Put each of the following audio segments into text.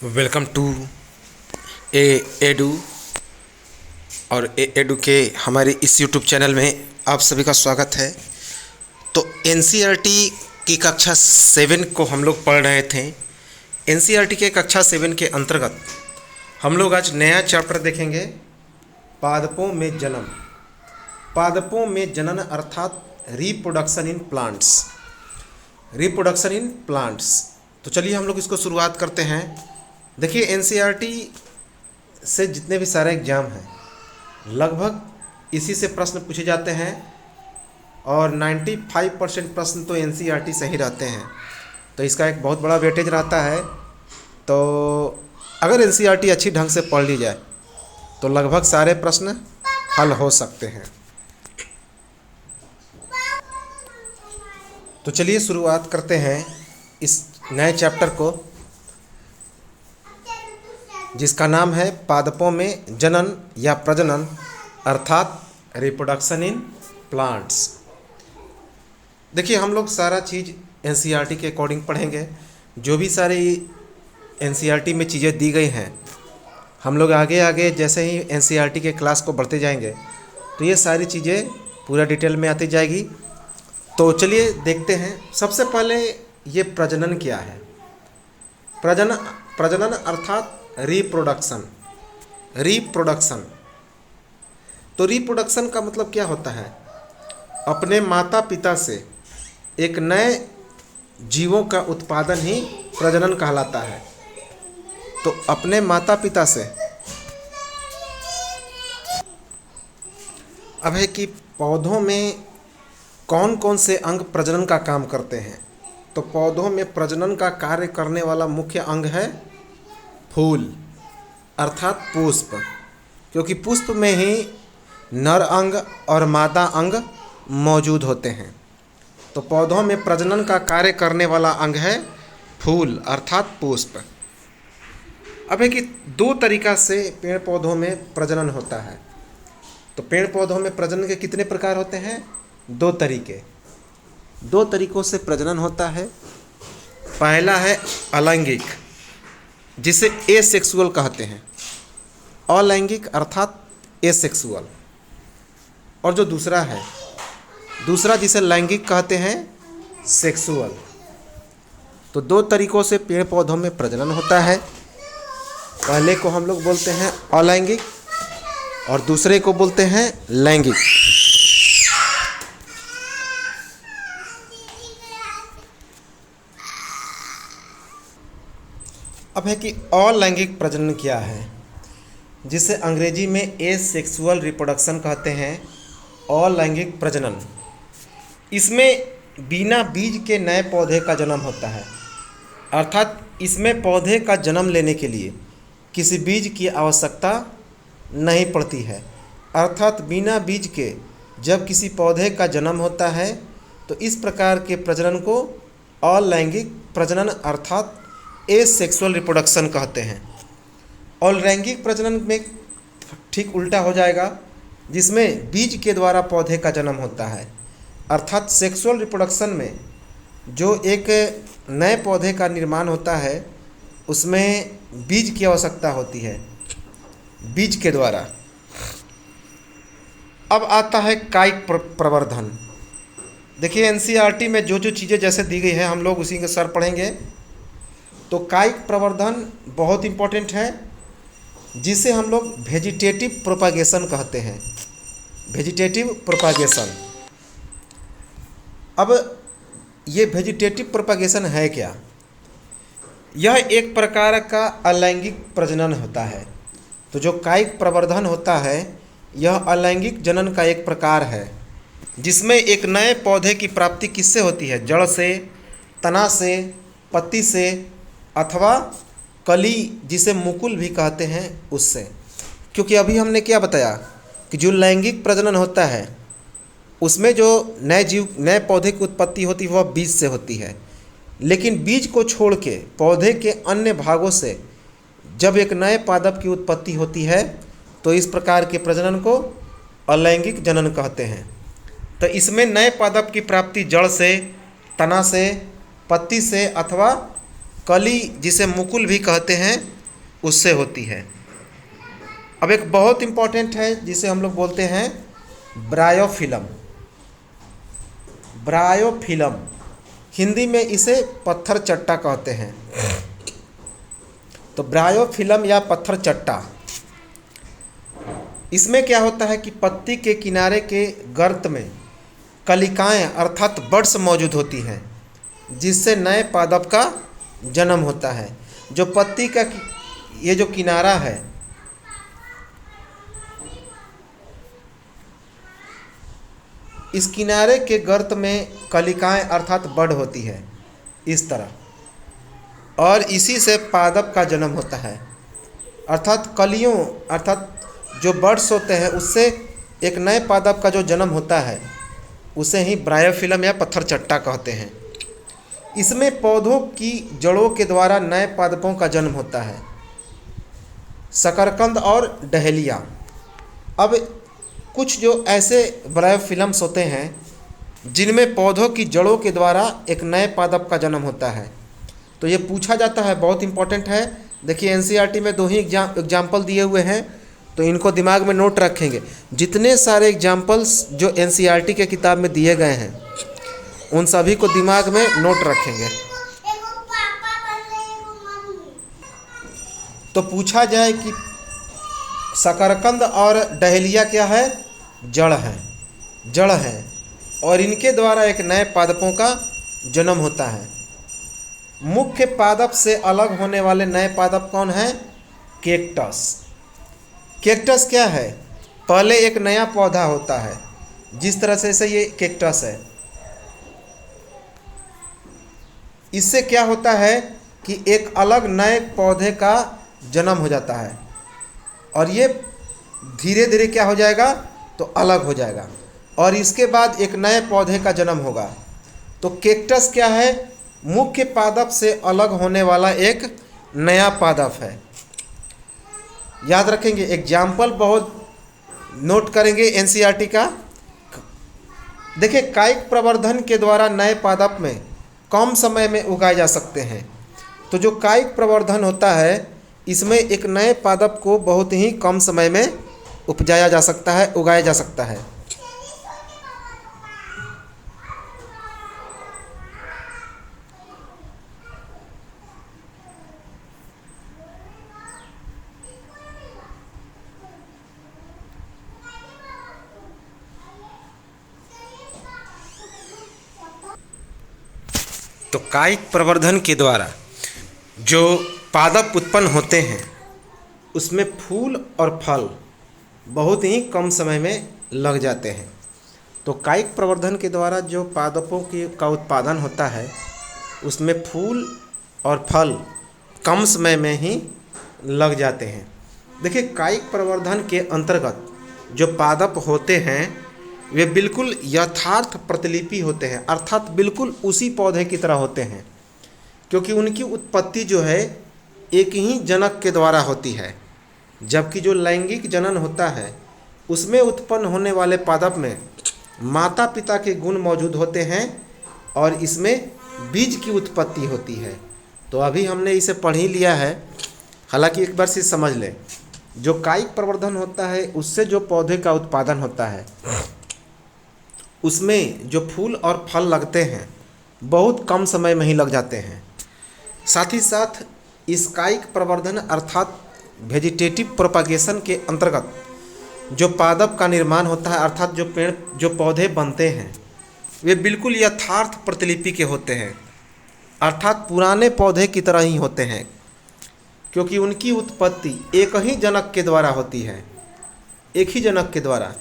Welcome to A edu और ए edu के हमारे इस यूट्यूब चैनल में आप सभी का स्वागत है। तो एनसीईआरटी की कक्षा 7 को हम लोग पढ़ रहे थे। एनसीईआरटी के कक्षा 7 के अंतर्गत हम लोग आज नया चैप्टर देखेंगे, पादपों में जन्म। पादपों में जनन अर्थात reproduction in plants. Reproduction in plants. तो चलिए हम लोग इसको शुरुआत करते हैं। देखिए, एनसीईआरटी से जितने भी सारे एग्ज़ाम हैं लगभग इसी से प्रश्न पूछे जाते हैं और 95% प्रश्न तो एनसीईआरटी से ही रहते हैं। तो इसका एक बहुत बड़ा वेटेज रहता है। तो अगर एनसीईआरटी अच्छी ढंग से पढ़ ली जाए तो लगभग सारे प्रश्न हल हो सकते हैं। तो चलिए शुरुआत करते हैं इस नए चैप्टर को, जिसका नाम है पादपों में जनन या प्रजनन अर्थात रिप्रोडक्शन इन प्लांट्स। देखिए, हम लोग सारा चीज़ एनसीईआरटी के अकॉर्डिंग पढ़ेंगे। जो भी सारी एनसीईआरटी में चीज़ें दी गई हैं, हम लोग आगे आगे जैसे ही एनसीईआरटी के क्लास को बढ़ते जाएंगे तो ये सारी चीज़ें पूरा डिटेल में आती जाएगी। तो चलिए देखते हैं। सबसे पहले ये प्रजनन क्या है। प्रजनन अर्थात रिप्रोडक्शन। रिप्रोडक्शन तो रिप्रोडक्शन का मतलब क्या होता है? अपने माता पिता से एक नए जीवों का उत्पादन ही प्रजनन कहलाता है। तो अपने माता पिता से अब है कि पौधों में कौन कौन से अंग प्रजनन का काम करते हैं। तो पौधों में प्रजनन का कार्य करने वाला मुख्य अंग है फूल अर्थात पुष्प, क्योंकि पुष्प में ही नर अंग और मादा अंग मौजूद होते हैं। तो पौधों में प्रजनन का कार्य करने वाला अंग है फूल अर्थात पुष्प। अब है कि दो तरीका से पेड़ पौधों में प्रजनन होता है। तो पेड़ पौधों में प्रजनन के कितने प्रकार होते हैं? दो तरीकों से प्रजनन होता है। पहला है अलैंगिक, जिसे एसेक्सुअल कहते हैं। अलैंगिक अर्थात एसेक्सुअल। और जो दूसरा जिसे लैंगिक कहते हैं, सेक्सुअल। तो दो तरीकों से पेड़ पौधों में प्रजनन होता है। पहले को हम लोग बोलते हैं अलैंगिक और दूसरे को बोलते हैं लैंगिक। अब है कि अलैंगिक प्रजनन क्या है, जिसे अंग्रेजी में एसेक्सुअल रिप्रोडक्शन कहते हैं। अलैंगिक प्रजनन, इसमें बिना बीज के नए पौधे का जन्म होता है। अर्थात इसमें पौधे का जन्म लेने के लिए किसी बीज की आवश्यकता नहीं पड़ती है। अर्थात बिना बीज के जब किसी पौधे का जन्म होता है तो इस प्रकार के प्रजनन को अलैंगिक प्रजनन अर्थात एसेक्सुअल रिप्रोडक्शन कहते हैं। और लैंगिक प्रजनन में ठीक उल्टा हो जाएगा, जिसमें बीज के द्वारा पौधे का जन्म होता है। अर्थात सेक्सुअल रिप्रोडक्शन में जो एक नए पौधे का निर्माण होता है उसमें बीज की आवश्यकता होती है, बीज के द्वारा। अब आता है कायिक प्रवर्धन। देखिए, एनसीईआरटी में जो जो चीज़ें जैसे दी गई है हम लोग उसी के सर पढ़ेंगे। तो कायिक प्रवर्धन बहुत इम्पोर्टेंट है, जिसे हम लोग वेजिटेटिव प्रोपागेशन कहते हैं। Vegetative propagation. अब ये वेजिटेटिव प्रोपागेशन है क्या? यह एक प्रकार का अलैंगिक प्रजनन होता है। तो जो कायिक प्रवर्धन होता है यह अलैंगिक जनन का एक प्रकार है, जिसमें एक नए पौधे की प्राप्ति किससे होती है? जड़ से, तना से, पत्ती से अथवा कली, जिसे मुकुल भी कहते हैं, उससे। क्योंकि अभी हमने क्या बताया कि जो लैंगिक प्रजनन होता है उसमें जो नए पौधे की उत्पत्ति होती है वह बीज से होती है। लेकिन बीज को छोड़ के पौधे के अन्य भागों से जब एक नए पादप की उत्पत्ति होती है तो इस प्रकार के प्रजनन को अलैंगिक जनन कहते हैं। तो इसमें नए पादप की प्राप्ति जड़ से, तना से, पत्ती से अथवा कली जिसे मुकुल भी कहते हैं उससे होती है। अब एक बहुत इम्पॉर्टेंट है जिसे हम लोग बोलते हैं ब्रायोफिलम। ब्रायोफिलम हिंदी में इसे पत्थर चट्टा कहते हैं। तो ब्रायोफिलम या पत्थर चट्टा, इसमें क्या होता है कि पत्ती के किनारे के गर्त में कलिकाएं अर्थात बड्स मौजूद होती हैं, जिससे नए पादप का जन्म होता है। जो पत्ती का ये जो किनारा है, इस किनारे के गर्त में कलिकाएं अर्थात बड होती है इस तरह, और इसी से पादप का जन्म होता है। अर्थात कलियों अर्थात जो बड्स होते हैं उससे एक नए पादप का जो जन्म होता है उसे ही ब्रायोफिलम या पत्थर चट्टा कहते हैं। इसमें पौधों की जड़ों के द्वारा नए पादपों का जन्म होता है। शकरकंद और डहेलिया, अब कुछ जो ऐसे ब्रायोफिलम्स होते हैं जिनमें पौधों की जड़ों के द्वारा एक नए पादप का जन्म होता है। तो ये पूछा जाता है, बहुत इंपॉर्टेंट है। देखिए एनसीईआरटी में 2 ही एग्जाम्पल दिए हुए हैं, तो इनको दिमाग में नोट रखेंगे। जितने सारे एग्जाम्पल्स जो एनसीईआरटी के किताब में दिए गए हैं उन सभी को दिमाग में नोट रखेंगे। तो पूछा जाए कि शकरकंद और डहेलिया क्या है? जड़ है और इनके द्वारा एक नए पादपों का जन्म होता है। मुख्य पादप से अलग होने वाले नए पादप कौन है? कैक्टस। कैक्टस क्या है? पहले एक नया पौधा होता है, जिस तरह से ये कैक्टस है। इससे क्या होता है कि एक अलग नए पौधे का जन्म हो जाता है और ये धीरे धीरे क्या हो जाएगा? तो अलग हो जाएगा और इसके बाद एक नए पौधे का जन्म होगा। तो कैक्टस क्या है? मुख्य पादप से अलग होने वाला एक नया पादप है। याद रखेंगे, एग्जाम्पल बहुत नोट करेंगे एनसीईआरटी का। देखिए, कायिक प्रवर्धन के द्वारा नए पादप में कम समय में उगाए जा सकते हैं। तो जो कायिक प्रवर्धन होता है इसमें एक नए पादप को बहुत ही कम समय में उपजाया जा सकता है, उगाया जा सकता है। तो कायिक प्रवर्धन के द्वारा जो पादप उत्पन्न होते हैं उसमें फूल और फल बहुत ही कम समय में लग जाते हैं। तो कायिक प्रवर्धन के द्वारा जो पादपों का उत्पादन होता है उसमें फूल और फल कम समय में ही लग जाते हैं। देखिए, कायिक प्रवर्धन के अंतर्गत जो पादप होते हैं वे बिल्कुल यथार्थ प्रतिलिपि होते हैं, अर्थात बिल्कुल उसी पौधे की तरह होते हैं, क्योंकि उनकी उत्पत्ति जो है एक ही जनक के द्वारा होती है। जबकि जो लैंगिक जनन होता है उसमें उत्पन्न होने वाले पादप में माता पिता के गुण मौजूद होते हैं और इसमें बीज की उत्पत्ति होती है। तो अभी हमने इसे पढ़ ही लिया है, हालांकि एक बार से समझ लें। जो कायिक प्रवर्धन होता है उससे जो पौधे का उत्पादन होता है उसमें जो फूल और फल लगते हैं बहुत कम समय में ही लग जाते हैं। साथ ही साथ इस कायिक प्रवर्धन अर्थात वेजिटेटिव प्रोपागेशन के अंतर्गत जो पादप का निर्माण होता है, अर्थात जो पौधे बनते हैं वे बिल्कुल यथार्थ प्रतिलिपि के होते हैं, अर्थात पुराने पौधे की तरह ही होते हैं, क्योंकि उनकी उत्पत्ति एक ही जनक के द्वारा होती है, एक ही जनक के द्वारा।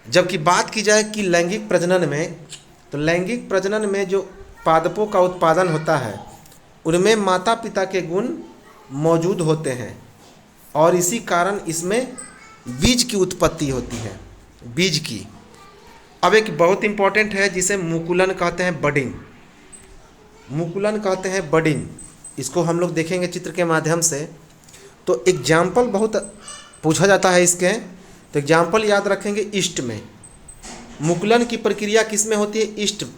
जबकि बात की जाए कि लैंगिक प्रजनन में, तो लैंगिक प्रजनन में जो पादपों का उत्पादन होता है उनमें माता पिता के गुण मौजूद होते हैं और इसी कारण इसमें बीज की उत्पत्ति होती है, बीज की। अब एक बहुत इम्पॉर्टेंट है जिसे मुकुलन कहते हैं, बडिंग। मुकुलन कहते हैं बडिंग, इसको हम लोग देखेंगे चित्र के माध्यम से। तो एग्जाम्पल बहुत पूछा जाता है इसके, तो एग्जाम्पल याद रखेंगे। ईस्ट में मुकुलन की प्रक्रिया किस में होती है?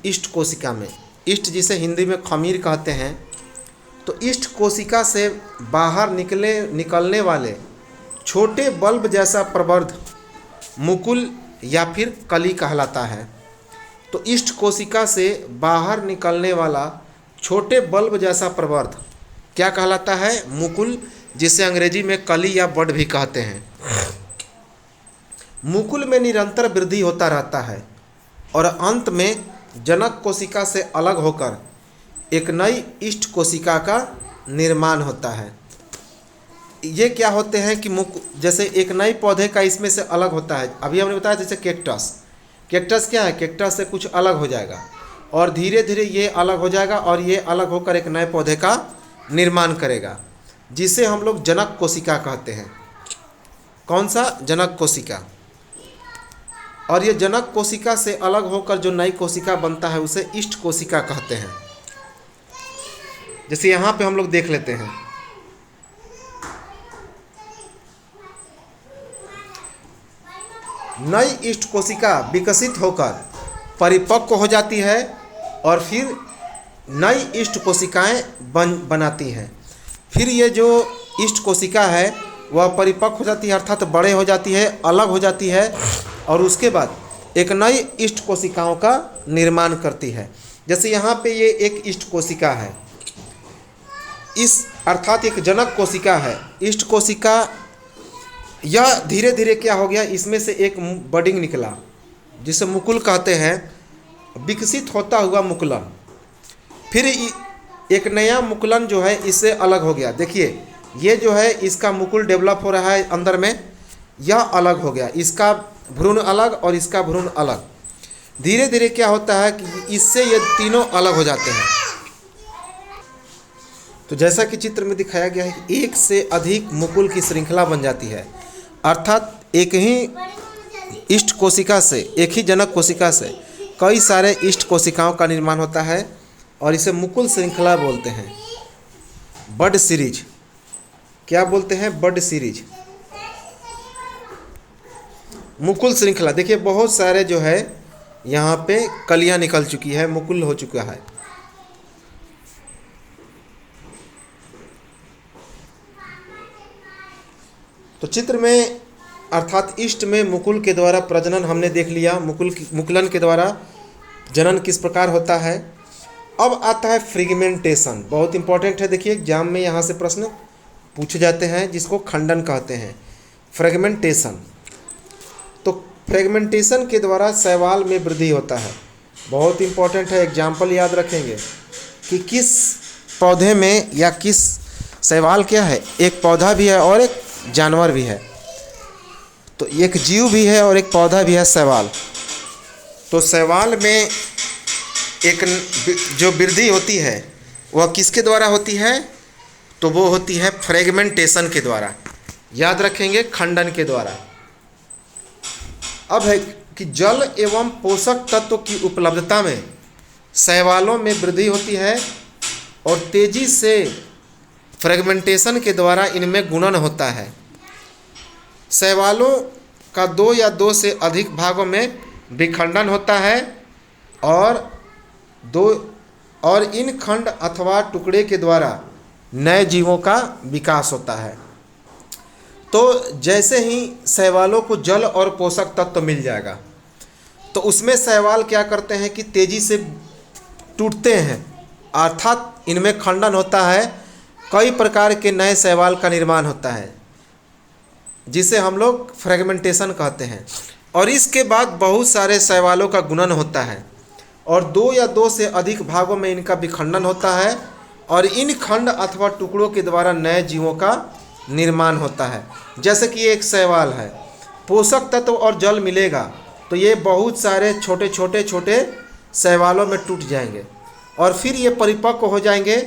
ईस्ट कोशिका में। ईस्ट जिसे हिंदी में खमीर कहते हैं, तो ईस्ट कोशिका से बाहर निकलने वाले छोटे बल्ब जैसा प्रवर्ध मुकुल या फिर कली कहलाता है। तो ईस्ट कोशिका से बाहर निकलने वाला छोटे बल्ब जैसा प्रवर्ध क्या कहलाता है? मुकुल, जिसे अंग्रेजी में कली या बड भी कहते हैं। मुकुल में निरंतर वृद्धि होता रहता है और अंत में जनक कोशिका से अलग होकर एक नई ईस्ट कोशिका का निर्माण होता है। ये क्या होते हैं कि जैसे एक नए पौधे का इसमें से अलग होता है। अभी हमने बताया जैसे कैक्टस क्या है? कैक्टस से कुछ अलग हो जाएगा और धीरे धीरे ये अलग हो जाएगा और ये अलग होकर एक नए पौधे का निर्माण करेगा, जिसे हम लोग जनक कोशिका कहते हैं। कौन सा? जनक कोशिका। और ये जनक कोशिका से अलग होकर जो नई कोशिका बनता है उसे ईस्ट कोशिका कहते हैं। जैसे यहाँ पे हम लोग देख लेते हैं, नई ईस्ट कोशिका विकसित होकर परिपक्व हो जाती है और फिर नई ईस्ट कोशिकाएं बनाती हैं। फिर ये जो ईस्ट कोशिका है वह परिपक्व हो जाती है, अर्थात बड़े हो जाती है, अलग हो जाती है और उसके बाद एक नई ईस्ट कोशिकाओं का निर्माण करती है। जैसे यहाँ पे ये एक ईस्ट कोशिका है, इस अर्थात एक जनक कोशिका है। ईस्ट कोशिका यह धीरे धीरे क्या हो गया, इसमें से एक बडिंग निकला जिसे मुकुल कहते हैं, विकसित होता हुआ मुकुलन। फिर एक नया मुकुलन जो है इससे अलग हो गया। देखिए ये जो है इसका मुकुल डेवलप हो रहा है अंदर में, यह अलग हो गया, इसका भ्रूण अलग और इसका भ्रूण अलग। धीरे धीरे क्या होता है कि इससे ये तीनों अलग हो जाते हैं। तो जैसा कि चित्र में दिखाया गया है, एक से अधिक मुकुल की श्रृंखला बन जाती है, अर्थात एक ही ईस्ट कोशिका से, एक ही जनक कोशिका से कई सारे ईस्ट कोशिकाओं का निर्माण होता है और इसे मुकुल श्रृंखला बोलते हैं। बड सीरीज क्या बोलते हैं? बड सीरीज, मुकुल श्रृंखला। देखिए बहुत सारे जो है यहाँ पे कलियां निकल चुकी है, मुकुल हो चुका है। तो चित्र में अर्थात ईस्ट में मुकुल के द्वारा प्रजनन हमने देख लिया, मुकुलन के द्वारा जनन किस प्रकार होता है। अब आता है फ्रेगमेंटेशन, बहुत इंपॉर्टेंट है। देखिए एग्जाम में यहाँ से प्रश्न पूछे जाते हैं, जिसको खंडन कहते हैं, फ्रेगमेंटेशन। तो फ्रेगमेंटेशन के द्वारा शैवाल में वृद्धि होता है, बहुत इंपॉर्टेंट है। एग्जाम्पल याद रखेंगे कि किस पौधे में या किस शैवाल क्या है, एक पौधा भी है और एक जानवर भी है। तो एक जीव भी है और एक पौधा भी है, शैवाल। तो शैवाल में एक जो वृद्धि होती है वह किसके द्वारा होती है? तो वो होती है फ्रेगमेंटेशन के द्वारा। याद रखेंगे, खंडन के द्वारा। अब है कि जल एवं पोषक तत्व की उपलब्धता में शैवालों में वृद्धि होती है और तेजी से फ्रेगमेंटेशन के द्वारा इनमें गुणन होता है। शैवालों का दो या दो से अधिक भागों में विखंडन होता है और इन खंड अथवा टुकड़े के द्वारा नए जीवों का विकास होता है। तो जैसे ही शैवालों को जल और पोषक तत्व मिल जाएगा तो उसमें शैवाल क्या करते हैं कि तेज़ी से टूटते हैं, अर्थात इनमें खंडन होता है, कई प्रकार के नए शैवाल का निर्माण होता है, जिसे हम लोग फ्रेगमेंटेशन कहते हैं। और इसके बाद बहुत सारे शैवालों का गुणन होता है और दो या दो से अधिक भागों में इनका विखंडन होता है और इन खंड अथवा टुकड़ों के द्वारा नए जीवों का निर्माण होता है। जैसे कि एक शैवाल है, पोषक तत्व और जल मिलेगा तो ये बहुत सारे छोटे छोटे शैवालों में टूट जाएंगे और फिर ये परिपक्व हो जाएंगे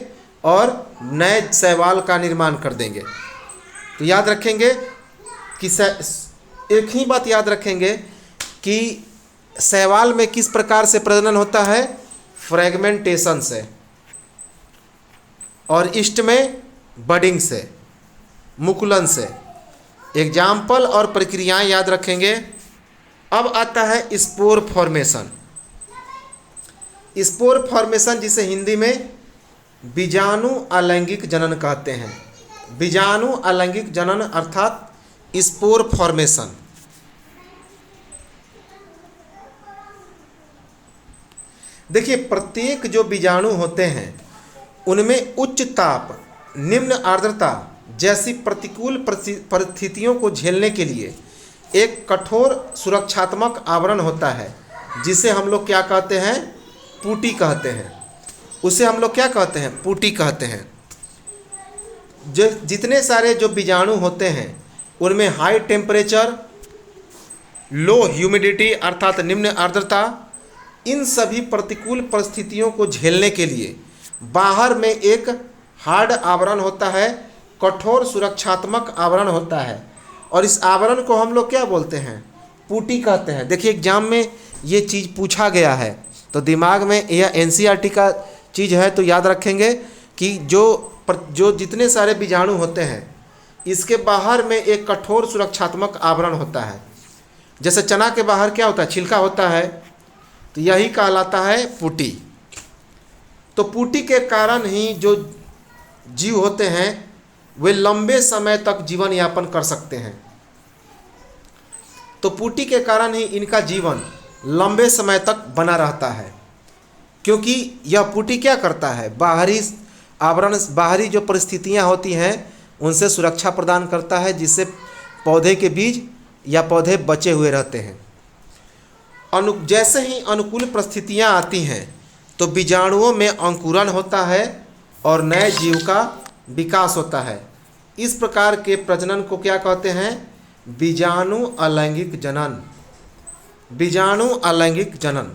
और नए शैवाल का निर्माण कर देंगे। तो याद रखेंगे कि एक ही बात याद रखेंगे कि शैवाल में किस प्रकार से प्रजनन होता है? फ्रेगमेंटेशन से, और ईस्ट में बडिंग से, मुकुलन से। एग्जाम्पल और प्रक्रियाएं याद रखेंगे। अब आता है स्पोर फॉर्मेशन। स्पोर फॉर्मेशन जिसे हिंदी में बीजाणु अलैंगिक जनन कहते हैं। बीजाणु अलैंगिक जनन अर्थात स्पोर फॉर्मेशन। देखिए, प्रत्येक जो बीजाणु होते हैं उनमें उच्च ताप, निम्न आर्द्रता जैसी प्रतिकूल परिस्थितियों को झेलने के लिए एक कठोर सुरक्षात्मक आवरण होता है, जिसे हम लोग क्या कहते हैं? पुटी कहते हैं। उसे हम लोग क्या कहते हैं? पुटी कहते हैं। जो जितने सारे जो बीजाणु होते हैं उनमें हाई टेम्परेचर, लो ह्यूमिडिटी अर्थात निम्न आर्द्रता, इन सभी प्रतिकूल परिस्थितियों को झेलने के लिए बाहर में एक हार्ड आवरण होता है, कठोर सुरक्षात्मक आवरण होता है, और इस आवरण को हम लोग क्या बोलते हैं? पुटी कहते हैं। देखिए, एग्जाम में ये चीज़ पूछा गया है तो दिमाग में यह एनसीईआरटी का चीज़ है तो याद रखेंगे कि जो जितने सारे बीजाणु होते हैं इसके बाहर में एक कठोर सुरक्षात्मक आवरण होता है। जैसे चना के बाहर क्या होता है? छिलका होता है, तो यही कहलाता है पुटी। तो पुटी के कारण ही जो जीव होते हैं वे लंबे समय तक जीवन यापन कर सकते हैं। तो पुटी के कारण ही इनका जीवन लंबे समय तक बना रहता है, क्योंकि यह पुटी क्या करता है? बाहरी आवरण, बाहरी जो परिस्थितियां होती हैं उनसे सुरक्षा प्रदान करता है, जिससे पौधे के बीज या पौधे बचे हुए रहते हैं। जैसे ही अनुकूल परिस्थितियां आती हैं तो बीजाणुओं में अंकुरन होता है और नए जीव का विकास होता है। इस प्रकार के प्रजनन को क्या कहते हैं? बीजाणु अलैंगिक जनन। बीजाणु अलैंगिक जनन।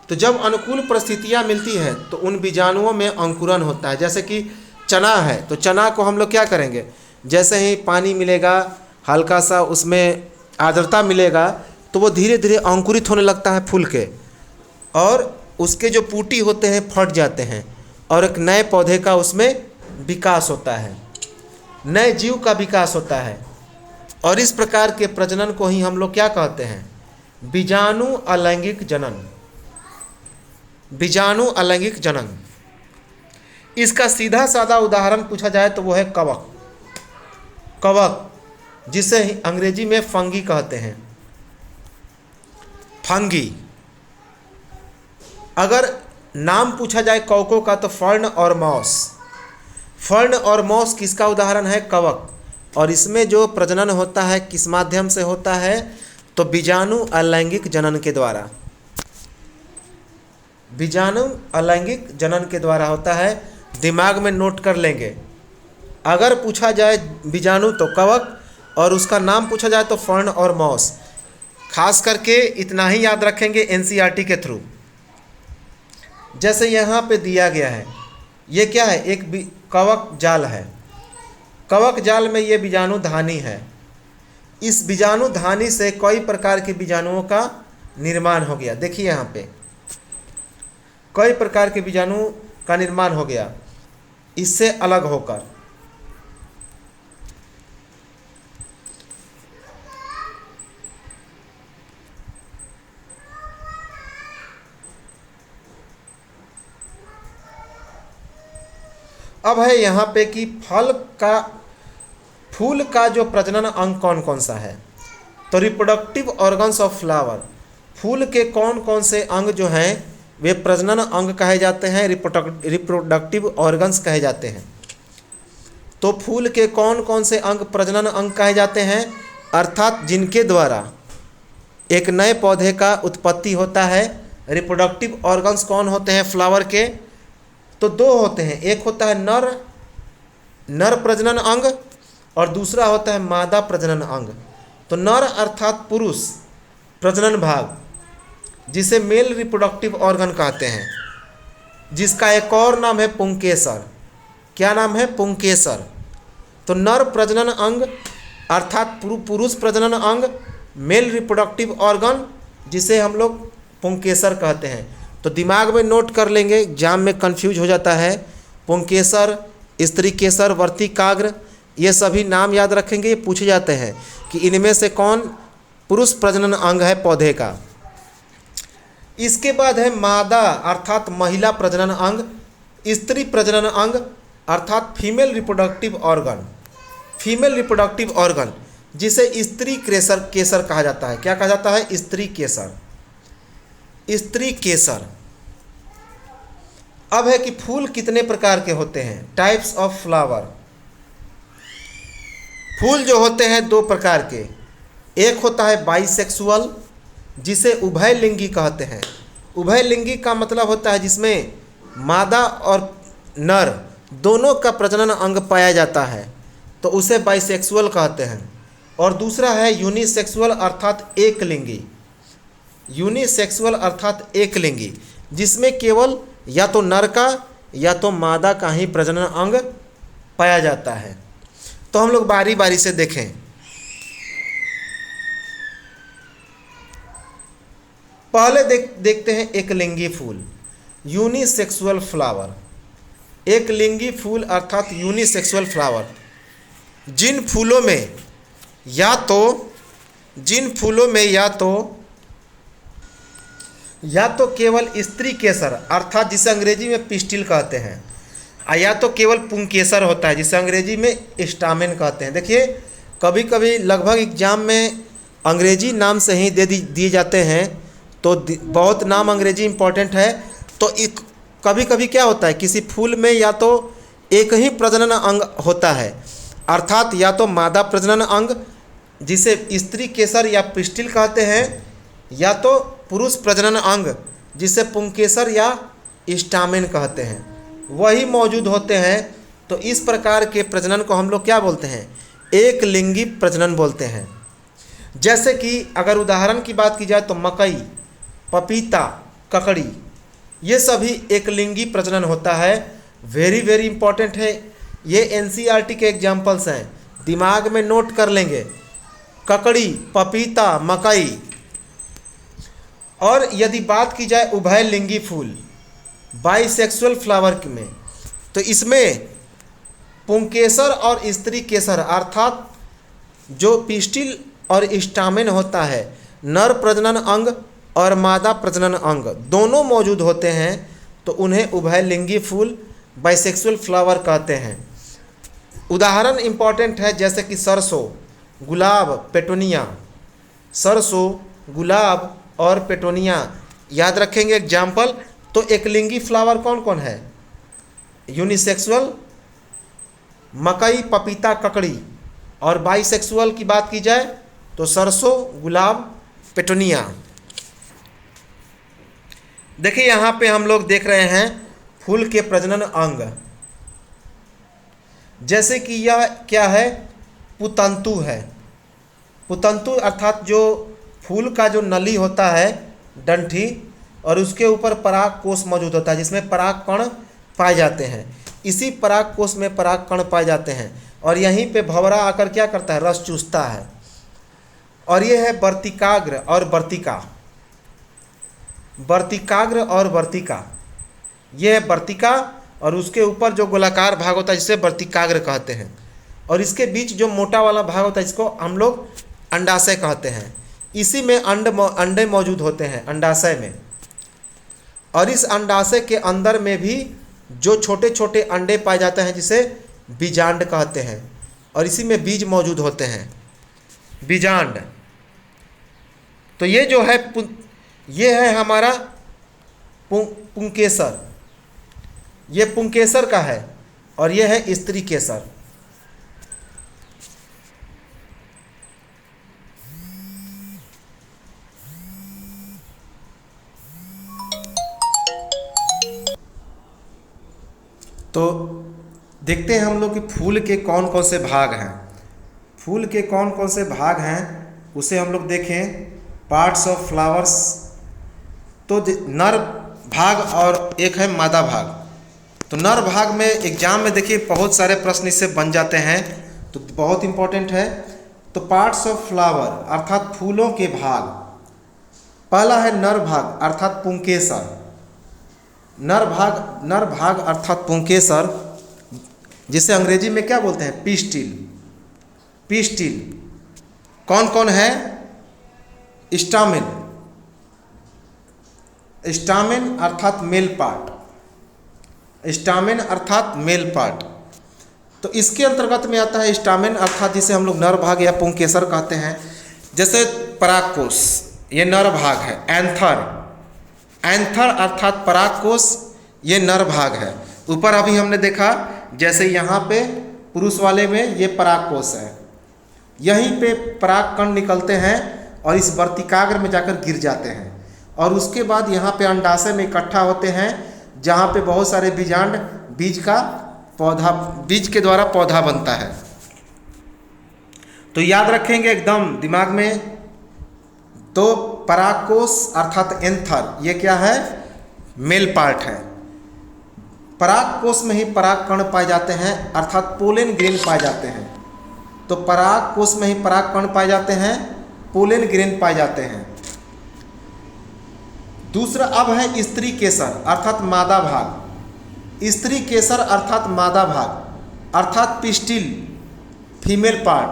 तो जब अनुकूल परिस्थितियां मिलती है तो उन बीजाणुओं में अंकुरन होता है। जैसे कि चना है तो चना को हम लोग क्या करेंगे? जैसे ही पानी मिलेगा, हल्का सा उसमें आर्द्रता मिलेगा, तो वो धीरे धीरे अंकुरित होने लगता है फूल के, और उसके जो पुटी होते हैं फट जाते हैं और एक नए पौधे का उसमें विकास होता है, नए जीव का विकास होता है। और इस प्रकार के प्रजनन को ही हम लोग क्या कहते हैं? बीजाणु अलैंगिक जनन। बीजाणु अलैंगिक जनन। इसका सीधा साधा उदाहरण पूछा जाए तो वो है कवक। कवक, जिसे अंग्रेजी में फंगी कहते हैं। फंगी। अगर नाम पूछा जाए कवकों का तो फर्न और मॉस। फर्न और मॉस किसका उदाहरण है? कवक। और इसमें जो प्रजनन होता है किस माध्यम से होता है? तो बीजाणु अलैंगिक जनन के द्वारा। बीजाणु अलैंगिक जनन के द्वारा होता है। दिमाग में नोट कर लेंगे। अगर पूछा जाए बीजाणु तो कवक, और उसका नाम पूछा जाए तो फर्न और मॉस। खास करके इतना ही याद रखेंगे एनसीईआरटी के थ्रू। जैसे यहाँ पे दिया गया है, ये क्या है? एक कवक जाल है। कवक जाल में ये बीजाणु धानी है। इस बीजाणु धानी से कई प्रकार के बीजाणुओं का निर्माण हो गया। देखिए यहाँ पे कई प्रकार के बीजाणु का निर्माण हो गया इससे अलग होकर। अब है यहाँ पे कि फूल का जो प्रजनन अंग कौन कौन सा है? तो रिप्रोडक्टिव ऑर्गन्स ऑफ फ्लावर। फूल के कौन कौन से अंग जो हैं वे प्रजनन अंग कहे जाते हैं, रिप्रोडक्टिव ऑर्गन्स कहे जाते हैं। तो फूल के कौन कौन से अंग प्रजनन अंग कहे जाते हैं? अर्थात जिनके द्वारा एक नए पौधे का उत्पत्ति होता है। रिप्रोडक्टिव ऑर्गन्स कौन होते हैं फ्लावर के? तो दो होते हैं। एक होता है नर प्रजनन अंग और दूसरा होता है मादा प्रजनन अंग। तो नर अर्थात पुरुष प्रजनन भाग, जिसे मेल रिप्रोडक्टिव ऑर्गन कहते हैं, जिसका एक और नाम है पुंकेसर। क्या नाम है? पुंकेसर। तो नर प्रजनन अंग अर्थात पुरुष प्रजनन अंग, मेल रिप्रोडक्टिव ऑर्गन, जिसे हम लोग पुंकेसर कहते हैं। तो दिमाग में नोट कर लेंगे, एग्जाम में कंफ्यूज हो जाता है। पुंकेसर, स्त्री केसर, वर्तिकाग्र, ये सभी नाम याद रखेंगे। ये पूछे जाते हैं कि इनमें से कौन पुरुष प्रजनन अंग है पौधे का। इसके बाद है मादा अर्थात महिला प्रजनन अंग। स्त्री प्रजनन अंग अर्थात female reproductive organ, female reproductive organ जिसे स्त्री केसर केसर कहा जाता है। क्या कहा जाता है? स्त्री केसर, स्त्री केसर। अब है कि फूल कितने प्रकार के होते हैं? Types of flower. फूल जो होते हैं दो प्रकार के, एक होता है बाइसेक्सुअल जिसे उभयलिंगी कहते हैं। उभयलिंगी का मतलब होता है जिसमें मादा और नर दोनों का प्रजनन अंग पाया जाता है, तो उसे बाइसेक्सुअल कहते हैं। और दूसरा है यूनिसेक्सुअल अर्थात एक लिंगी, यूनिसेक्सुअल अर्थात एक लिंगी जिसमें केवल या तो नर का या तो मादा का ही प्रजनन अंग पाया जाता है। तो हम लोग बारी बारी से देखें। पहले देखते हैं एक लिंगी फूल, यूनिसेक्सुअल फ्लावर। एक लिंगी फूल अर्थात यूनिसेक्सुअल फ्लावर जिन फूलों में या तो केवल स्त्री केसर अर्थात जिसे अंग्रेजी में पिस्टिल कहते हैं, या तो केवल पुंकेसर होता है जिसे अंग्रेजी में स्टामेन कहते हैं। देखिए कभी कभी लगभग एग्जाम में अंग्रेजी नाम से ही दिए जाते हैं, तो बहुत नाम अंग्रेजी इंपॉर्टेंट है। तो कभी कभी क्या होता है, किसी फूल में या तो एक ही प्रजनन अंग होता है अर्थात या तो मादा प्रजनन अंग जिसे स्त्री केसर या पिस्टिल कहते हैं, या तो पुरुष प्रजनन अंग जिसे पुंकेसर या स्टामेन कहते हैं, वही मौजूद होते हैं। तो इस प्रकार के प्रजनन को हम लोग क्या बोलते हैं? एक लिंगी प्रजनन बोलते हैं। जैसे कि अगर उदाहरण की बात की जाए तो मकई, पपीता, ककड़ी, ये सभी एक लिंगी प्रजनन होता है। वेरी वेरी इंपॉर्टेंट है, ये एनसीईआरटी के एग्जाम्पल्स हैं, दिमाग में नोट कर लेंगे। ककड़ी, पपीता, मकई। और यदि बात की जाए उभयलिंगी फूल बाइसेक्सुअल फ्लावर में, तो इसमें पुंकेसर और स्त्री केसर अर्थात जो पिस्टिल और स्टामेन होता है, नर प्रजनन अंग और मादा प्रजनन अंग दोनों मौजूद होते हैं, तो उन्हें उभयलिंगी फूल बाइसेक्सुअल फ्लावर कहते हैं। उदाहरण इंपॉर्टेंट है जैसे कि सरसों, गुलाब, पेटोनिया। सरसों, गुलाब और पेटोनिया याद रखेंगे एग्जाम्पल। तो एक लिंगी फ्लावर कौन कौन है? यूनिसेक्सुअल मकई, पपीता, ककड़ी। और बाइसेक्सुअल की बात की जाए तो सरसों, गुलाब, पेटोनिया। देखिए यहाँ पे हम लोग देख रहे हैं फूल के प्रजनन अंग, जैसे कि यह क्या है? पुतंतु है। पुतंतु अर्थात जो फूल का जो नली होता है, डंठी, और उसके ऊपर पराग कोष मौजूद होता है जिसमें पराग कण पाए जाते हैं। इसी पराग कोष में पराग कण पाए जाते हैं और यहीं पे भंवरा आकर क्या करता है? रस चूसता है। और ये है वर्तिकाग्र और वर्तिका। वर्तिकाग्र और वर्तिका, ये है वर्तिका और उसके ऊपर जो गोलाकार भाग होता है जिसे वर्तिकाग्र कहते हैं, और इसके बीच जो मोटा वाला भाग होता है इसको हम लोग अंडाशय कहते हैं। इसी में अंडे मौजूद होते हैं अंडाशय में, और इस अंडाशय के अंदर में भी जो छोटे छोटे अंडे पाए जाते हैं जिसे बीजांड कहते हैं, और इसी में बीज मौजूद होते हैं, बीजांड। तो ये जो है ये है हमारा पुंकेसर, ये पुंकेसर का है, और ये है स्त्री केसर। तो देखते हैं हम लोग कि फूल के कौन कौन से भाग हैं। फूल के कौन कौन से भाग हैं उसे हम लोग देखें। पार्ट्स ऑफ फ्लावर्स, तो नर भाग और एक है मादा भाग। तो नर भाग में एग्जाम में देखिए बहुत सारे प्रश्न इससे बन जाते हैं, तो बहुत इंपॉर्टेंट है। तो पार्ट्स ऑफ फ्लावर अर्थात फूलों के भाग, पहला है नर भाग अर्थात पुंकेसर। नर भाग अर्थात पुंकेसर, जिसे अंग्रेजी में क्या बोलते हैं? पिस्टिल। पिस्टिल कौन कौन है? स्टामेन, स्टामेन अर्थात मेल पार्ट, स्टामेन अर्थात मेल पार्ट। तो इसके अंतर्गत में आता है स्टामेन अर्थात जिसे हम लोग नर भाग या पुंकेसर कहते हैं। जैसे परागकोश, ये नर भाग है। एंथर अर्थात परागकोश, ये नर भाग है। ऊपर अभी हमने देखा जैसे यहाँ पे पुरुष वाले में ये परागकोश है, यहीं पे पराग कण निकलते हैं और इस वर्तिकाग्र में जाकर गिर जाते हैं और उसके बाद यहाँ पे अंडाशय में इकट्ठा होते हैं जहाँ पे बहुत सारे बीजांड बीज के द्वारा पौधा बनता है। तो याद रखेंगे एकदम दिमाग में। तो परागकोश अर्थात एंथर ये क्या है, मेल पार्ट है। परागकोश में ही पराग कण पाए जाते हैं अर्थात पोलन ग्रेन पाए जाते हैं। तो परागकोश में ही पराग कण पाए जाते हैं, पोलन ग्रेन पाए जाते हैं। दूसरा अब है स्त्री केसर अर्थात मादा भाग। स्त्री केसर अर्थात मादा भाग अर्थात पिस्टिल, फीमेल पार्ट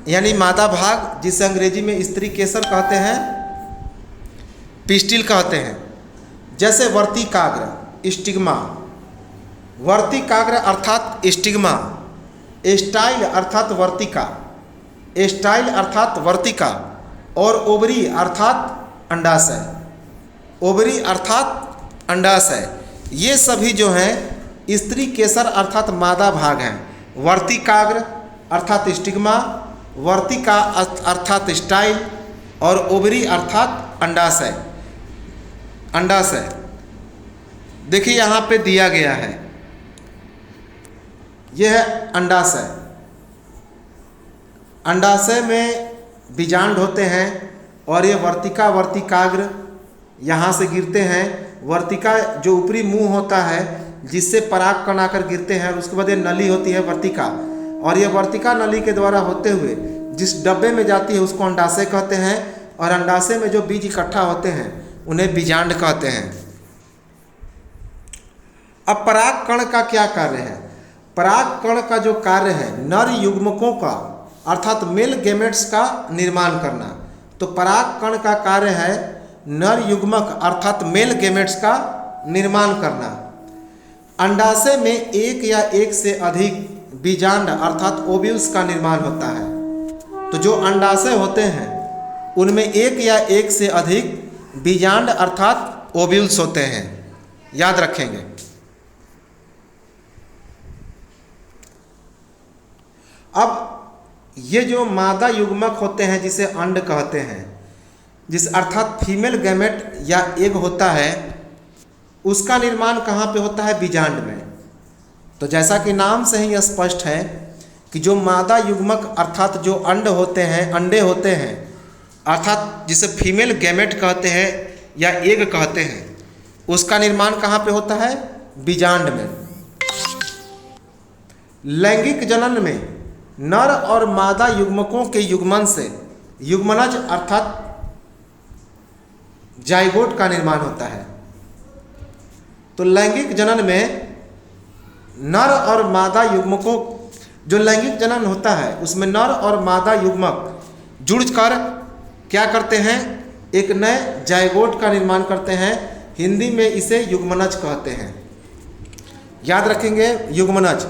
यानी मादा भाग, जिसे अंग्रेजी में स्त्री केसर कहते हैं, पिस्टिल कहते हैं। जैसे वर्तिकाग्र, स्टिग्मा, वर्तिकाग्र अर्थात स्टिग्मा, स्टाइल अर्थात वर्तिका और ओवरी अर्थात अंडाशय, ये सभी जो हैं स्त्री केसर अर्थात मादा भाग हैं। वर्तिकाग्र अर्थात स्टिग्मा, वर्तिका अर्थात स्टाइल और ओवरी अर्थात अंडाशय। देखिए यहाँ पे दिया गया है, यह है अंडाशय। अंडाशय में बीजांड होते हैं और ये वर्तिकाग्र यहाँ से गिरते हैं। वर्तिका जो ऊपरी मुंह होता है जिससे पराग कण आकर गिरते हैं और उसके बाद ये नली होती है वर्तिका, और ये वर्तिका नली के द्वारा होते हुए जिस डब्बे में जाती है उसको अंडाशय कहते हैं और अंडाशय में जो बीज इकट्ठा होते हैं उन्हें बीजांड कहते हैं। अब पराग कण का क्या कार्य है? पराग कण का जो कार्य है नर युग्मकों का अर्थात मेल गैमेट्स का निर्माण करना। तो पराग कण का कार्य है नर युग्मक अर्थात मेल गैमेट्स का निर्माण करना। अंडाशय में एक या एक से अधिक बीजांड अर्थात ओव्यूल्स का निर्माण होता है। तो जो अंडाशय होते हैं उनमें एक या एक से अधिक बीजांड अर्थात ओव्यूल्स होते हैं, याद रखेंगे। अब ये जो मादा युग्मक होते हैं जिसे अंड कहते हैं, जिस अर्थात फीमेल गैमेट या एग होता है, उसका निर्माण कहाँ पे होता है? बीजांड में। तो जैसा कि नाम से ही स्पष्ट है कि जो मादा युग्मक अर्थात जो अंडे होते हैं अर्थात जिसे फीमेल गैमेट कहते हैं या एग कहते हैं, उसका निर्माण कहाँ पे होता है? बीजांड में। लैंगिक जनन में नर और मादा युग्मकों के युग्मन से युग्मनज अर्थात जाइगोट का निर्माण होता है। तो लैंगिक जनन में नर और मादा युग्मकों, जो लैंगिक जनन होता है उसमें नर और मादा युग्मक जुड़कर क्या करते हैं? एक नए जाइगोट का निर्माण करते हैं। हिंदी में इसे युग्मनज कहते हैं। याद रखेंगे युग्मनज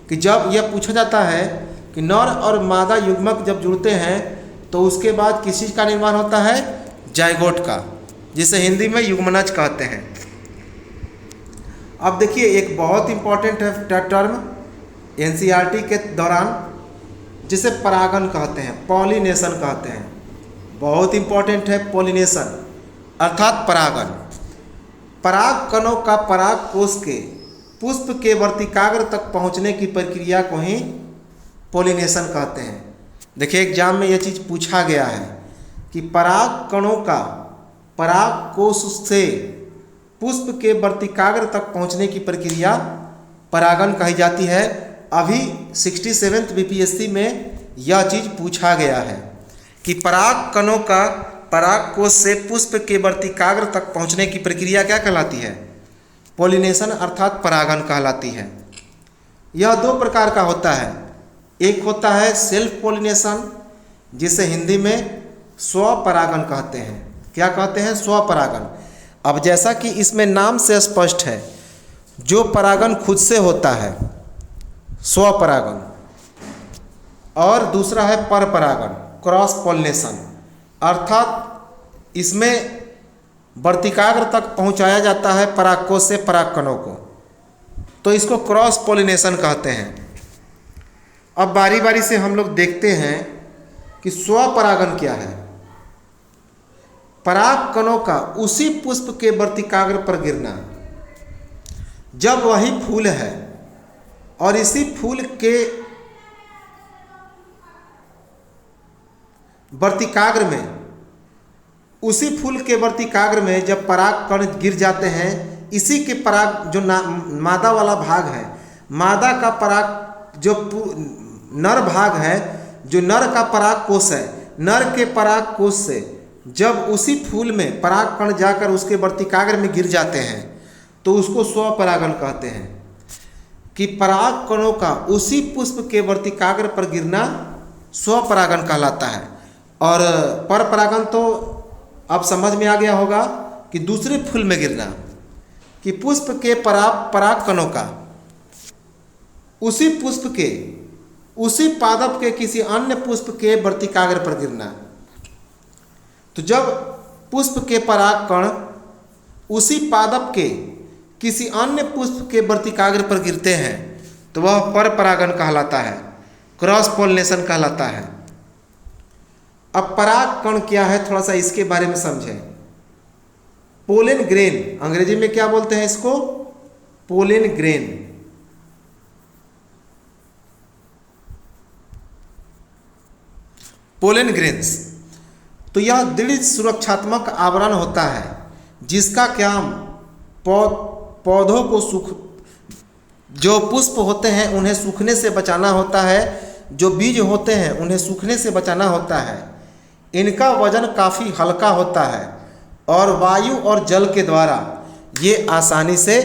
कि जब यह पूछा जाता है कि नर और मादा युग्मक जब जुड़ते हैं तो उसके बाद किस चीज़ का निर्माण होता है? जाइगोट का, जिसे हिंदी में युग्मनज कहते हैं। अब देखिए एक बहुत इंपॉर्टेंट है टर्म एनसीईआरटी के दौरान, जिसे परागन कहते हैं, पॉलिनेशन कहते हैं। बहुत इंपॉर्टेंट है पॉलिनेशन अर्थात परागन। पराग कणों का पराग कोश के पुष्प के वर्तिकाग्र तक पहुंचने की प्रक्रिया को ही पॉलिनेशन कहते हैं। देखिए एग्जाम में यह चीज़ पूछा गया है कि पराग कणों का पराग कोश से पुष्प के वर्तिकाग्र तक पहुंचने की प्रक्रिया परागन कही जाती है। अभी 67th बीपीएससी में यह चीज़ पूछा गया है कि पराग कणों का पराग कोश से पुष्प के वर्तिकाग्र तक पहुंचने की प्रक्रिया क्या कहलाती है? पॉलिनेशन अर्थात परागन कहलाती है। यह दो प्रकार का होता है। एक होता है सेल्फ पॉलिनेशन, जिसे हिंदी में स्वपरागन कहते हैं। क्या कहते हैं? स्वपरागन। अब जैसा कि इसमें नाम से स्पष्ट है, जो परागण खुद से होता है स्वपरागण, और दूसरा है परपरागण क्रॉस पॉलिनेशन, अर्थात इसमें वर्तिकाग्र तक पहुंचाया जाता है परागकोश से परागकणों को, तो इसको क्रॉस पॉलिनेशन कहते हैं। अब बारी बारी से हम लोग देखते हैं कि स्वपरागण क्या है। परागकणों का उसी पुष्प के वर्तिकाग्र पर गिरना, जब वही फूल है और इसी फूल के वर्तिकाग्र में, उसी फूल के वर्तिकाग्र में जब पराग कण गिर जाते हैं, इसी के पराग जो मादा वाला भाग है, मादा का पराग जो नर भाग है, जो नर का पराग कोश है, नर के पराग कोश से जब उसी फूल में पराग कण जाकर उसके वर्तिकाग्र में गिर जाते हैं तो उसको स्वपरागण कहते हैं। कि पराग कणों का उसी पुष्प के वर्तिकाग्र पर गिरना स्वपरागण कहलाता है। और परपरागण तो अब समझ में आ गया होगा कि दूसरे फूल में गिरना, कि पुष्प के पराग कणों का उसी पुष्प के, उसी पादप के किसी अन्य पुष्प के वर्तिकाग्र पर गिरना। तो जब पुष्प के पराग कण उसी पादप के किसी अन्य पुष्प के वर्तिकाग्र पर गिरते हैं तो वह परपरागण कहलाता है, क्रॉस पॉलिनेशन कहलाता है। अब पराग कण क्या है, थोड़ा सा इसके बारे में समझें। पोलन ग्रेन, अंग्रेजी में क्या बोलते हैं इसको, पोलन ग्रेन। पोलन ग्रेन्स, तो यह दृढ़ सुरक्षात्मक आवरण होता है जिसका काम पौधों को जो पुष्प होते हैं उन्हें सूखने से बचाना होता है, जो बीज होते हैं उन्हें सूखने से बचाना होता है। इनका वजन काफ़ी हल्का होता है और वायु और जल के द्वारा ये आसानी से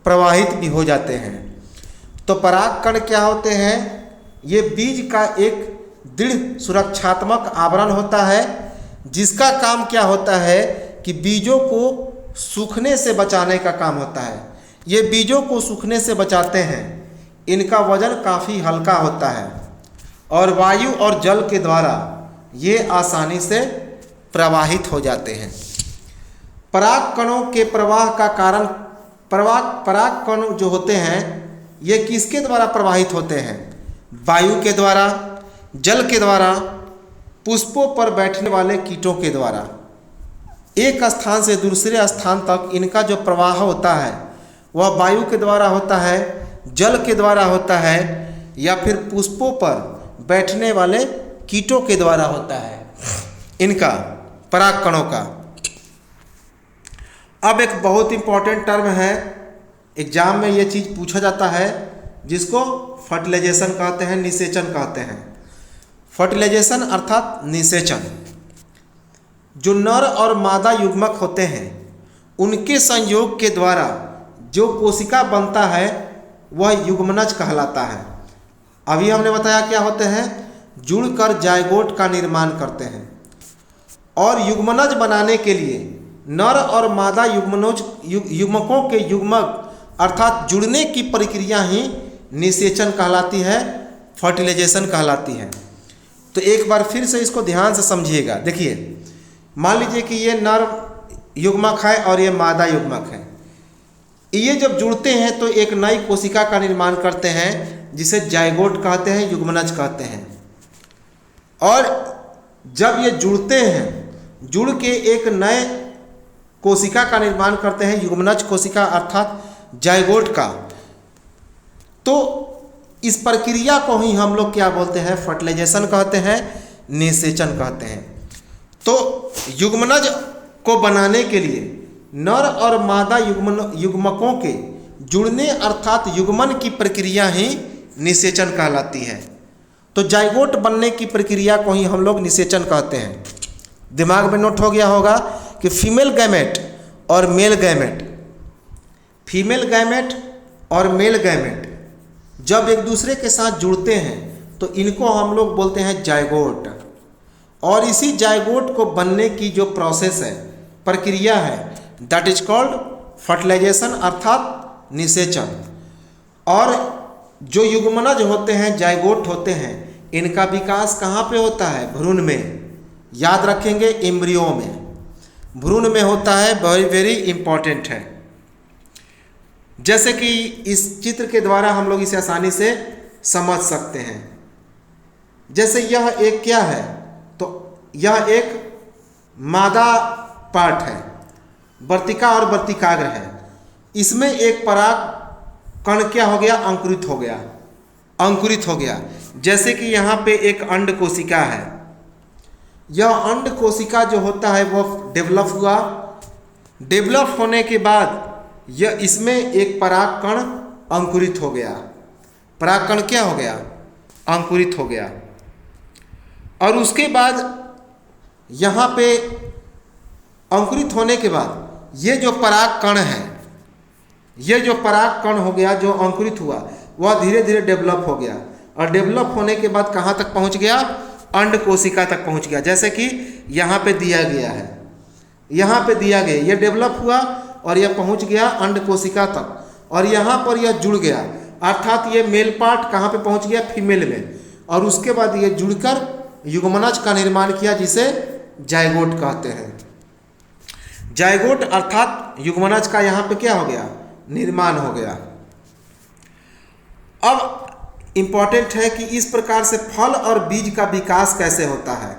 प्रवाहित भी हो जाते हैं। तो परागकण क्या होते हैं, ये बीज का एक दृढ़ सुरक्षात्मक आवरण होता है जिसका काम क्या होता है कि बीजों को सूखने से बचाने का काम होता है। ये बीजों को सूखने से बचाते हैं। इनका वजन काफ़ी हल्का होता है और वायु और जल के द्वारा ये आसानी से प्रवाहित हो जाते हैं। पराग कणों के प्रवाह का कारण, पराग कण जो होते हैं ये किसके द्वारा प्रवाहित होते हैं, वायु के द्वारा, जल के द्वारा, पुष्पों पर बैठने वाले कीटों के द्वारा। एक स्थान से दूसरे स्थान तक इनका जो प्रवाह होता है वह वायु के द्वारा होता है, जल के द्वारा होता है, या फिर पुष्पों पर बैठने वाले कीटों के द्वारा होता है, इनका पराग कणों का। अब एक बहुत इंपॉर्टेंट टर्म है, एग्जाम में ये चीज़ पूछा जाता है जिसको फर्टिलाइजेशन कहते हैं, निषेचन कहते हैं। फर्टिलाइजेशन अर्थात निषेचन। जो नर और मादा युग्मक होते हैं उनके संयोग के द्वारा जो कोशिका बनता है वह युग्मनज कहलाता है। अभी हमने बताया क्या होते हैं, जुड़कर जायगोट का निर्माण करते हैं। और युग्मनज बनाने के लिए नर और मादा युग्मकों के युग्मक अर्थात जुड़ने की प्रक्रिया ही निषेचन कहलाती है, फर्टिलाइजेशन कहलाती है। तो एक बार फिर से इसको ध्यान से समझिएगा। देखिए, मान लीजिए कि ये नर युग्मक है और ये मादा युग्मक है। ये जब जुड़ते हैं तो एक नई कोशिका का निर्माण करते हैं जिसे जायगोट कहते हैं, युग्मनज कहते हैं। और जब ये जुड़ते हैं, जुड़ के एक नए कोशिका का निर्माण करते हैं, युग्मनज कोशिका अर्थात जायगोट का। तो इस प्रक्रिया को ही हम लोग क्या बोलते हैं, फर्टिलाइजेशन कहते हैं, निषेचन कहते हैं। तो युग्मनज को बनाने के लिए नर और मादा युग्मकों के जुड़ने अर्थात युग्मन की प्रक्रिया ही निषेचन कहलाती है। तो जाइगोट बनने की प्रक्रिया को ही हम लोग निषेचन कहते हैं। दिमाग में नोट हो गया होगा कि फीमेल गैमेट और मेल गैमेट, फीमेल गैमेट और मेल गैमेट जब एक दूसरे के साथ जुड़ते हैं तो इनको हम लोग बोलते हैं जाइगोट। और इसी जाइगोट को बनने की जो प्रोसेस है, प्रक्रिया है, दैट इज कॉल्ड फर्टिलाइजेशन अर्थात निषेचन। और जो युग्मनज होते हैं, जाइगोट होते हैं, इनका विकास कहाँ पे होता है? भ्रूण में। याद रखेंगे, एम्ब्रियो में, भ्रूण में होता है। वेरी वेरी इंपॉर्टेंट है। जैसे कि इस चित्र के द्वारा हम लोग इसे आसानी से समझ सकते हैं। जैसे यह एक क्या है? तो यह एक मादा पार्ट है, वर्तिका और वर्तिकाग्र है। इसमें एक पराग कण क्या हो गया? अंकुरित हो गया, अंकुरित हो गया। जैसे कि यहाँ पे एक अंड कोशिका है। यह अंड कोशिका जो होता है वह डेवलप हुआ। डेवलप होने के बाद यह इसमें एक पराग कण अंकुरित हो गया। पराग कण क्या हो गया? अंकुरित हो गया। और उसके बाद यहाँ पे अंकुरित होने के बाद ये जो पराग कण है, ये जो पराग कण हो गया जो अंकुरित हुआ, वह धीरे धीरे डेवलप हो गया। और डेवलप होने के बाद कहाँ तक पहुँच गया? अंड कोशिका तक पहुँच गया। जैसे कि यहाँ पे दिया गया है, यहाँ पे दिया गया, ये डेवलप हुआ और यह पहुँच गया अंड कोशिका तक। और यहाँ पर यह जुड़ गया, अर्थात ये मेल पार्ट कहाँ पे पहुँच गया? फीमेल में। और उसके बाद ये जुड़कर युग्मनज का निर्माण किया, जिसे जाइगोट कहते हैं। जाइगोट अर्थात युग्मनज का यहाँ पे क्या हो गया? निर्माण हो गया। अब इंपॉर्टेंट है कि इस प्रकार से फल और बीज का विकास कैसे होता है।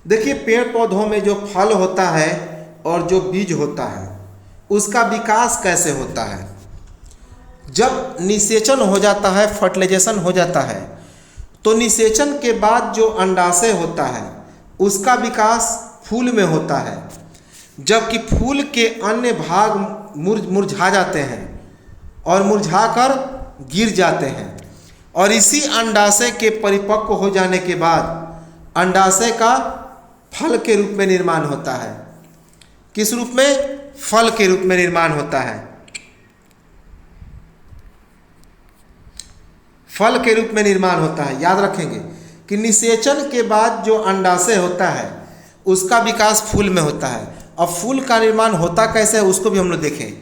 देखिए, पेड़ पौधों में जो फल होता है और जो बीज होता है, उसका विकास कैसे होता है? जब निषेचन हो जाता है, फर्टिलाइजेशन हो जाता है, तो निषेचन के बाद जो अंडाशय होता है उसका विकास फूल में होता है। जबकि फूल के अन्य भाग मुरझा जाते हैं और मुरझाकर गिर जाते हैं। और इसी अंडाशय के परिपक्व हो जाने के बाद अंडाशय का फल के रूप में निर्माण होता है। किस रूप में? फल के रूप में निर्माण होता है। फल के रूप में निर्माण होता है। याद रखेंगे कि निषेचन के बाद जो अंडाशय होता है उसका विकास फूल में होता है। अब फूल का निर्माण होता कैसे है उसको भी हम लोग देखें।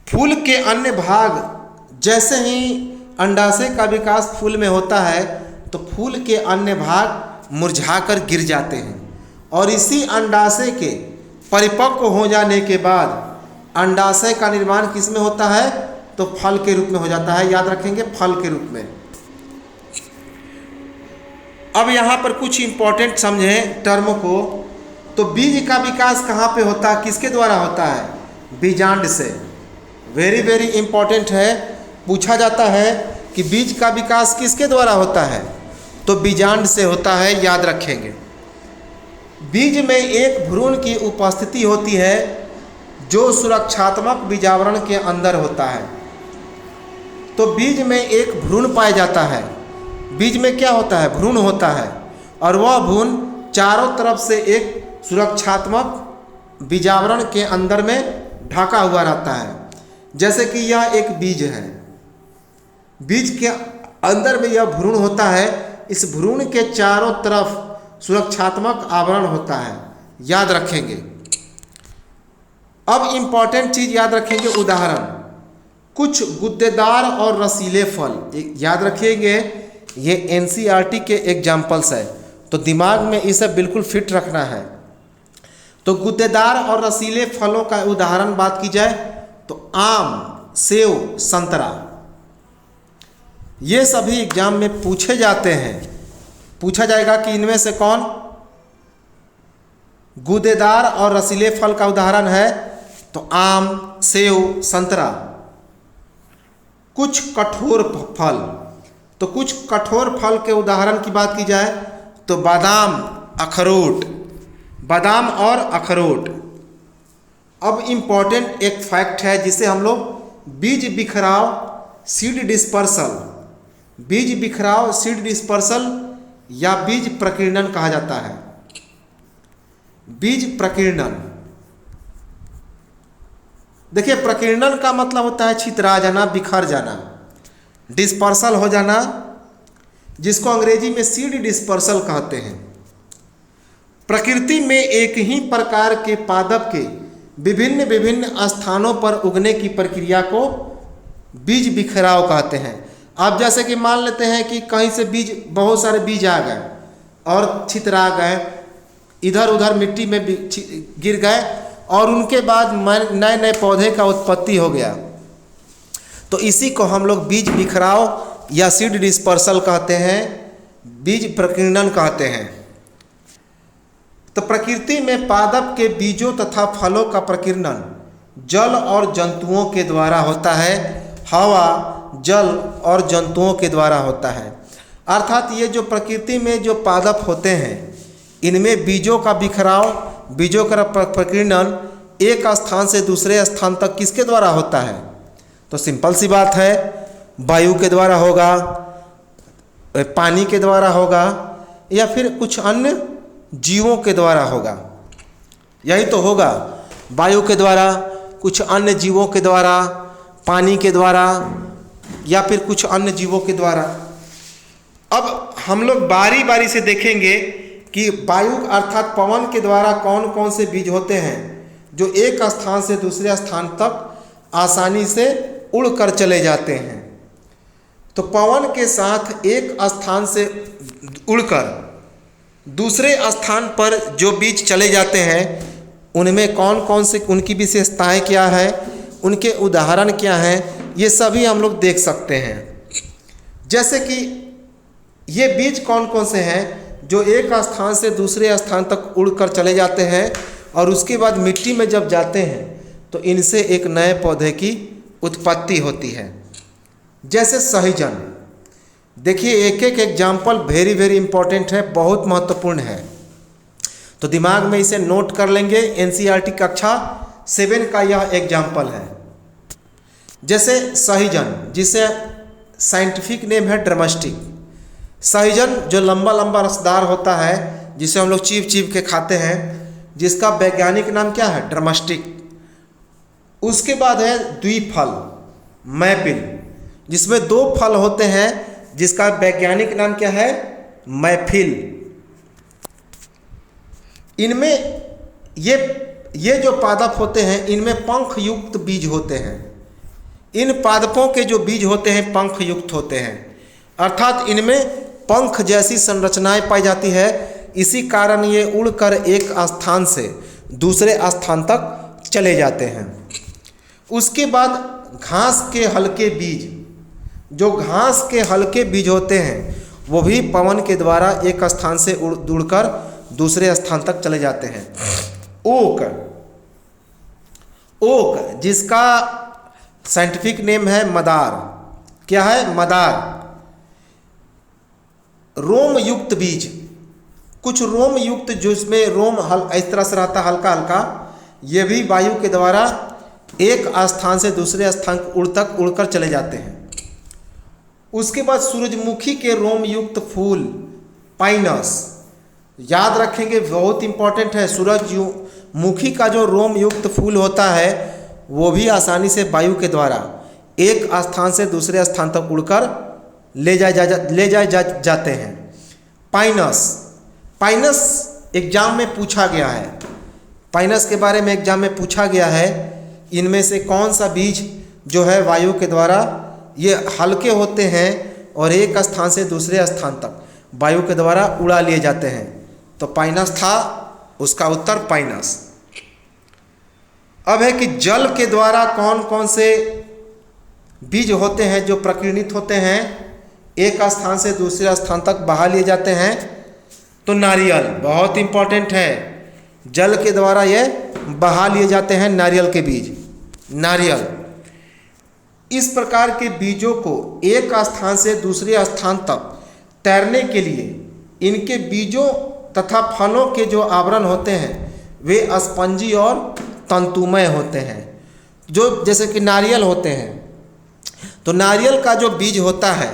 फूल के अन्य भाग, जैसे ही अंडाशय का विकास फूल में होता है तो फूल के अन्य भाग मुरझाकर गिर जाते हैं। और इसी अंडाशय के परिपक्व हो जाने के बाद अंडाशय का निर्माण किस में होता है? तो फल के रूप में हो जाता है। याद रखेंगे, फल के रूप में। अब यहाँ पर कुछ इंपॉर्टेंट समझें टर्म को। तो बीज का विकास कहाँ पे होता है? किसके द्वारा होता है? बीजांड से। वेरी वेरी इंपॉर्टेंट है। पूछा जाता है कि बीज का विकास किसके द्वारा होता है? तो बीजांड से होता है। याद रखेंगे, बीज में एक भ्रूण की उपस्थिति होती है जो सुरक्षात्मक बीजावरण के अंदर होता है। तो बीज में एक भ्रूण पाया जाता है। बीज में क्या होता है? भ्रूण होता है। और वह भ्रूण चारों तरफ से एक सुरक्षात्मक बीजावरण के अंदर में ढका हुआ रहता है। जैसे कि यह एक बीज है, बीज के अंदर में यह भ्रूण होता है। इस भ्रूण के चारों तरफ सुरक्षात्मक आवरण होता है। याद रखेंगे। अब इंपॉर्टेंट चीज याद रखेंगे, उदाहरण। कुछ गुद्देदार और रसीले फल। याद रखिएगे, ये एनसीईआरटी के एग्जाम्पल्स है, तो दिमाग में इसे बिल्कुल फिट रखना है। तो गुद्देदार और रसीले फलों का उदाहरण बात की जाए तो आम, सेव, संतरा, ये सभी एग्जाम में पूछे जाते हैं। पूछा जाएगा कि इनमें से कौन गूदेदार और रसीले फल का उदाहरण है? तो आम, सेव, संतरा। कुछ कठोर फल, तो कुछ कठोर फल के उदाहरण की बात की जाए तो बादाम, अखरोट, बादाम और अखरोट। अब इम्पॉर्टेंट एक फैक्ट है जिसे हम लोग बीज बिखराव, सीड डिस्पर्सल, बीज बिखराव, सीड डिस्पर्सल या बीज प्रकीर्णन कहा जाता है। बीज प्रकीर्णन, देखिए प्रकीर्णन का मतलब होता है छितरा जाना, बिखर जाना। डिस्पर्सल हो जाना, जिसको अंग्रेजी में सीड डिस्पर्सल कहते हैं। प्रकृति में एक ही प्रकार के पादप के विभिन्न विभिन्न स्थानों पर उगने की प्रक्रिया को बीज बिखराव कहते हैं। आप जैसे कि मान लेते हैं कि कहीं से बीज, बहुत सारे बीज आ गए और छितरा गए, इधर उधर मिट्टी में गिर गए और उनके बाद नए नए पौधे का उत्पत्ति हो गया, तो इसी को हम लोग बीज बिखराव या सीड डिस्पर्सल कहते हैं, बीज प्रकीर्णन कहते हैं। तो प्रकृति में पादप के बीजों तथा फलों का प्रकीर्णन जल और जंतुओं के द्वारा होता है, हवा, जल और जंतुओं के द्वारा होता है। अर्थात ये जो प्रकृति में जो पादप होते हैं, इनमें बीजों का बिखराव, बीजों का प्रकीर्णन एक स्थान से दूसरे स्थान तक किसके द्वारा होता है? तो सिंपल सी बात है, वायु के द्वारा होगा, पानी के द्वारा होगा, या फिर कुछ अन्य जीवों के द्वारा होगा। यही तो होगा, वायु के द्वारा, कुछ अन्य जीवों के द्वारा, पानी के द्वारा, या फिर कुछ अन्य जीवों के द्वारा। अब हम लोग बारी बारी से देखेंगे कि वायु अर्थात पवन के द्वारा कौन कौन से बीज होते हैं जो एक स्थान से दूसरे स्थान तक आसानी से उड़कर चले जाते हैं। तो पवन के साथ एक स्थान से उड़कर दूसरे स्थान पर जो बीज चले जाते हैं, उनमें कौन कौन से, उनकी विशेषताएं क्या है, उनके उदाहरण क्या हैं, ये सभी हम लोग देख सकते हैं। जैसे कि ये बीज कौन कौन से हैं जो एक स्थान से दूसरे स्थान तक उड़कर चले जाते हैं और उसके बाद मिट्टी में जब जाते हैं तो इनसे एक नए पौधे की उत्पत्ति होती है। जैसे सहजन, देखिए एक एक एग्जाम्पल वेरी वेरी इंपॉर्टेंट है, बहुत महत्वपूर्ण है, तो दिमाग में इसे नोट कर लेंगे। एनसीईआरटी कक्षा 7 का यह एग्जाम्पल है। जैसे सहजन, जिसे साइंटिफिक नेम है ड्रमस्टिक। सहजन जो लंबा लंबा रसदार होता है, जिसे हम लोग चीव चीव के खाते हैं, जिसका वैज्ञानिक नाम क्या है? ड्रमस्टिक। उसके बाद है द्विफल मैपिल, जिसमें 2 फल होते हैं, जिसका वैज्ञानिक नाम क्या है? मैफिल। इनमें ये जो पादप होते हैं, इनमें पंख युक्त बीज होते हैं। इन पादपों के जो बीज होते हैं पंख युक्त होते हैं, अर्थात इनमें पंख जैसी संरचनाएं पाई जाती है। इसी कारण ये उड़कर एक स्थान से दूसरे स्थान तक चले जाते हैं। उसके बाद घास के हल्के बीज, जो घास के हल्के बीज होते हैं, वो भी पवन के द्वारा एक स्थान से उड़कर दूसरे स्थान तक चले जाते हैं। ओक, जिसका साइंटिफिक नेम है मदार। क्या है? मदार। रोम युक्त बीज, कुछ रोम युक्त जिसमें रोम इस तरह से रहता हल्का हल्का, ये भी वायु के द्वारा एक स्थान से दूसरे स्थान तक उड़कर चले जाते हैं। उसके बाद सूरजमुखी के रोम युक्त फूल पाइनस, याद रखेंगे बहुत इंपॉर्टेंट है। सूरजमुखी का जो रोम युक्त फूल होता है वो भी आसानी से वायु के द्वारा एक स्थान से दूसरे स्थान तक उड़कर ले जाए जाते हैं। पाइनस एग्जाम में पूछा गया है, पाइनस के बारे में एग्जाम में पूछा गया है। इनमें से कौन सा बीज जो है वायु के द्वारा, ये हल्के होते हैं और एक स्थान से दूसरे स्थान तक वायु के द्वारा उड़ा लिए जाते हैं, तो पाइनस था उसका उत्तर पाइनस। अब है कि जल के द्वारा कौन कौन से बीज होते हैं जो प्रकीर्णित होते हैं, एक स्थान से दूसरे स्थान तक बहा लिए जाते हैं। तो नारियल बहुत इंपॉर्टेंट है, जल के द्वारा ये बहा लिए जाते हैं नारियल के बीज। नारियल, इस प्रकार के बीजों को एक स्थान से दूसरे स्थान तक तैरने के लिए इनके बीजों तथा फलों के जो आवरण होते हैं वे स्पंजी और तंतुमय होते हैं। जो जैसे कि नारियल होते हैं, तो नारियल का जो बीज होता है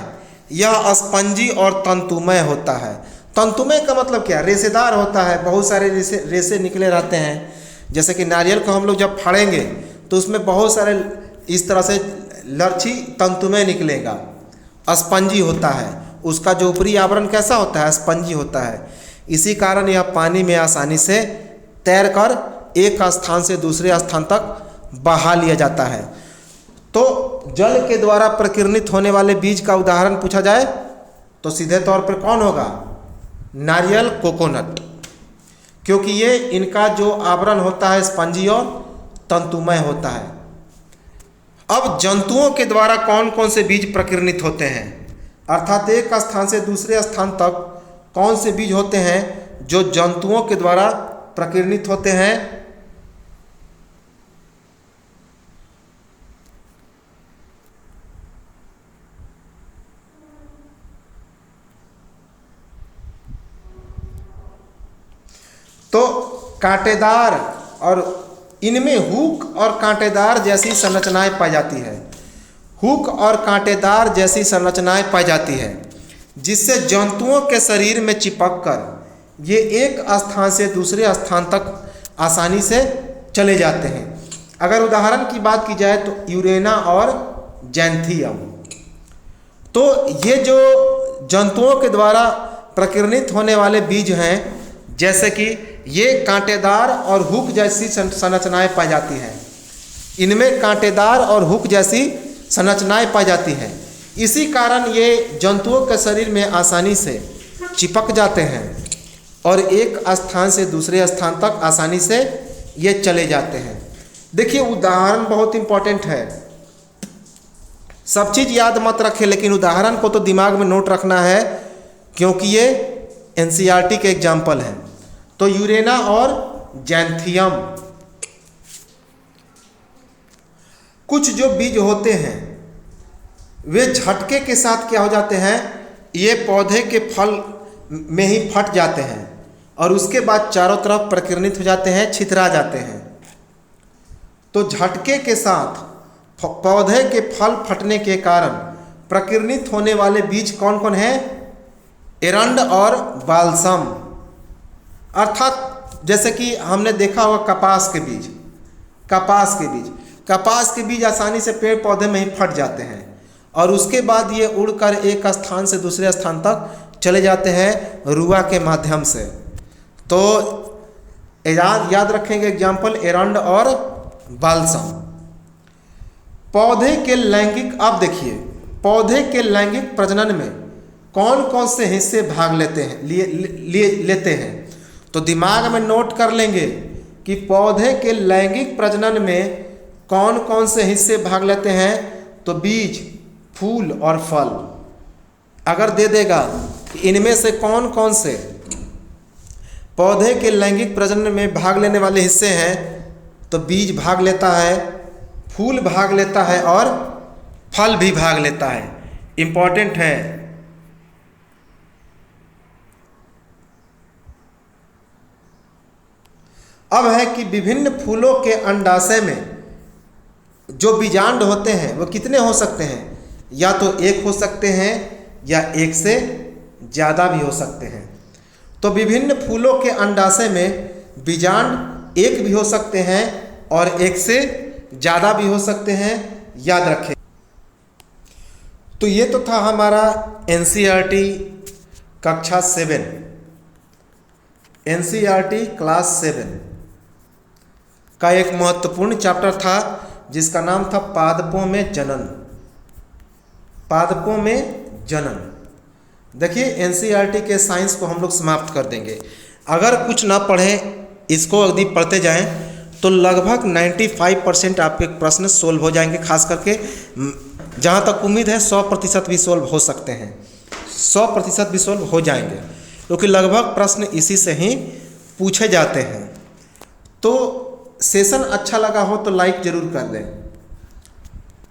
यह स्पंजी और तंतुमय होता है। तंतुमय का मतलब क्या? रेशेदार होता है, बहुत सारे रेशे निकले रहते हैं। जैसे कि नारियल को हम लोग जब फाड़ेंगे तो उसमें बहुत सारे इस तरह से लर्ची तंतुमय निकलेगा, स्पंजी होता है। उसका जो ऊपरी आवरण कैसा होता है? स्पंजी होता है। इसी कारण यह पानी में आसानी से तैरकर एक स्थान से दूसरे स्थान तक बहा लिया जाता है। तो जल के द्वारा प्रकीर्णित होने वाले बीज का उदाहरण पूछा जाए तो सीधे तौर पर कौन होगा? नारियल, कोकोनट, क्योंकि ये इनका जो आवरण होता है स्पंजी और तंतुमय होता है। अब जंतुओं के द्वारा कौन कौन से बीज प्रकीर्णित होते हैं, अर्थात एक स्थान से दूसरे स्थान तक कौन से बीज होते हैं जो जंतुओं के द्वारा प्रकीर्णित होते हैं? तो कांटेदार, और इनमें हुक और कांटेदार जैसी संरचनाएं पाई जाती है। हुक और कांटेदार जैसी संरचनाएं पाई जाती है जिससे जंतुओं के शरीर में चिपककर ये एक स्थान से दूसरे स्थान तक आसानी से चले जाते हैं। अगर उदाहरण की बात की जाए तो यूरेना और जैंथियम। तो ये जो जंतुओं के द्वारा प्रकीर्णित होने वाले बीज हैं, जैसे कि ये कांटेदार और हुक जैसी संरचनाएं पाई जाती हैं, इनमें कांटेदार और हुक जैसी संरचनाएं पाई जाती हैं। इसी कारण ये जंतुओं के शरीर में आसानी से चिपक जाते हैं और एक स्थान से दूसरे स्थान तक आसानी से ये चले जाते हैं। देखिए, उदाहरण बहुत इंपॉर्टेंट है। सब चीज़ याद मत रखें, लेकिन उदाहरण को तो दिमाग में नोट रखना है, क्योंकि ये एनसीईआरटी के एग्जाम्पल हैं। तो यूरेना और जैंथियम, कुछ जो बीज होते हैं वे झटके के साथ क्या हो जाते हैं, ये पौधे के फल में ही फट जाते हैं और उसके बाद चारों तरफ प्रकीर्णित हो जाते हैं, छितरा जाते हैं। तो झटके के साथ पौधे के फल फटने के कारण प्रकीर्णित होने वाले बीज कौन कौन हैं? एरंड और बाल्सम। अर्थात जैसे कि हमने देखा होगा कपास के बीज, कपास के बीज आसानी से पेड़ पौधे में ही फट जाते हैं और उसके बाद ये उड़कर एक स्थान से दूसरे स्थान तक चले जाते हैं रुआ के माध्यम से। तो याद रखेंगे एग्जाम्पल एरंड और बाल्सम। पौधे के लैंगिक, अब देखिए पौधे के लैंगिक प्रजनन में कौन कौन से हिस्से भाग लेते हैं। तो दिमाग में नोट कर लेंगे कि पौधे के लैंगिक प्रजनन में कौन कौन से हिस्से भाग लेते हैं। तो बीज, फूल और फल। अगर दे देगा कि इनमें से कौन कौन से पौधे के लैंगिक प्रजनन में भाग लेने वाले हिस्से हैं, तो बीज भाग लेता है, फूल भाग लेता है और फल भी भाग लेता है। इंपॉर्टेंट है। अब है कि विभिन्न फूलों के अंडाशय में जो बीजांड होते हैं वो कितने हो सकते हैं? या तो एक हो सकते हैं या एक से ज़्यादा भी हो सकते हैं। तो विभिन्न फूलों के अंडाशय में बीजांड एक भी हो सकते हैं और एक से ज़्यादा भी हो सकते हैं, याद रखें। तो ये तो था हमारा एनसीईआरटी कक्षा 7, एनसीईआरटी क्लास 7 का एक महत्वपूर्ण चैप्टर था जिसका नाम था पादपों में जनन। पादपों में जनन। देखिए, एनसीईआरटी के साइंस को हम लोग समाप्त कर देंगे। अगर कुछ ना पढ़ें, इसको यदि पढ़ते जाएं तो लगभग 95% आपके प्रश्न सोल्व हो जाएंगे। खास करके जहाँ तक उम्मीद है 100% भी सोल्व हो सकते हैं, 100% भी सोल्व हो जाएंगे, क्योंकि लगभग प्रश्न इसी से ही पूछे जाते हैं। तो सेशन अच्छा लगा हो तो लाइक ज़रूर कर दें,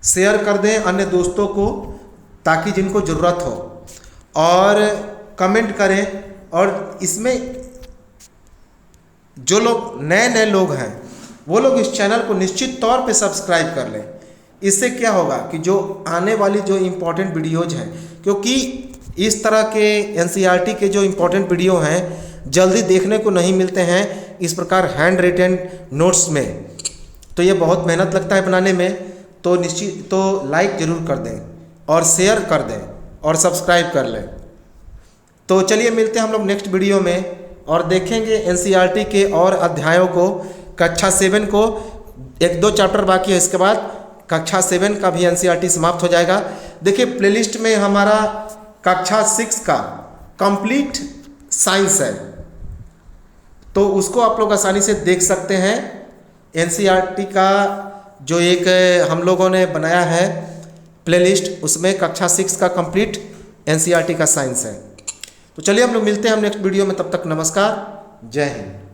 शेयर कर दें अन्य दोस्तों को, ताकि जिनको ज़रूरत हो, और कमेंट करें। और इसमें जो लोग नए लोग हैं वो लोग इस चैनल को निश्चित तौर पे सब्सक्राइब कर लें। इससे क्या होगा कि जो आने वाली जो इम्पोर्टेंट वीडियोज हैं, क्योंकि इस तरह के एनसीईआरटी के जो इम्पोर्टेंट वीडियो हैं जल्दी देखने को नहीं मिलते हैं इस प्रकार हैंड रिटन नोट्स में, तो ये बहुत मेहनत लगता है बनाने में। तो निश्चित तो लाइक ज़रूर कर दें और शेयर कर दें और सब्सक्राइब कर लें। तो चलिए मिलते हैं हम लोग नेक्स्ट वीडियो में। और देखेंगे एनसीईआरटी के और अध्यायों को। कक्षा 7 को 1-2 चैप्टर बाकी है, इसके बाद कक्षा 7 का भी एनसीईआरटी समाप्त हो जाएगा। देखिए प्लेलिस्ट में हमारा कक्षा 6 का कंप्लीट साइंस है, तो उसको आप लोग आसानी से देख सकते हैं। एनसीईआरटी का जो एक हम लोगों ने बनाया है प्लेलिस्ट, उसमें कक्षा 6 का कंप्लीट एनसीईआरटी का साइंस है। तो चलिए हम लोग मिलते हैं हम नेक्स्ट वीडियो में, तब तक नमस्कार, जय हिंद।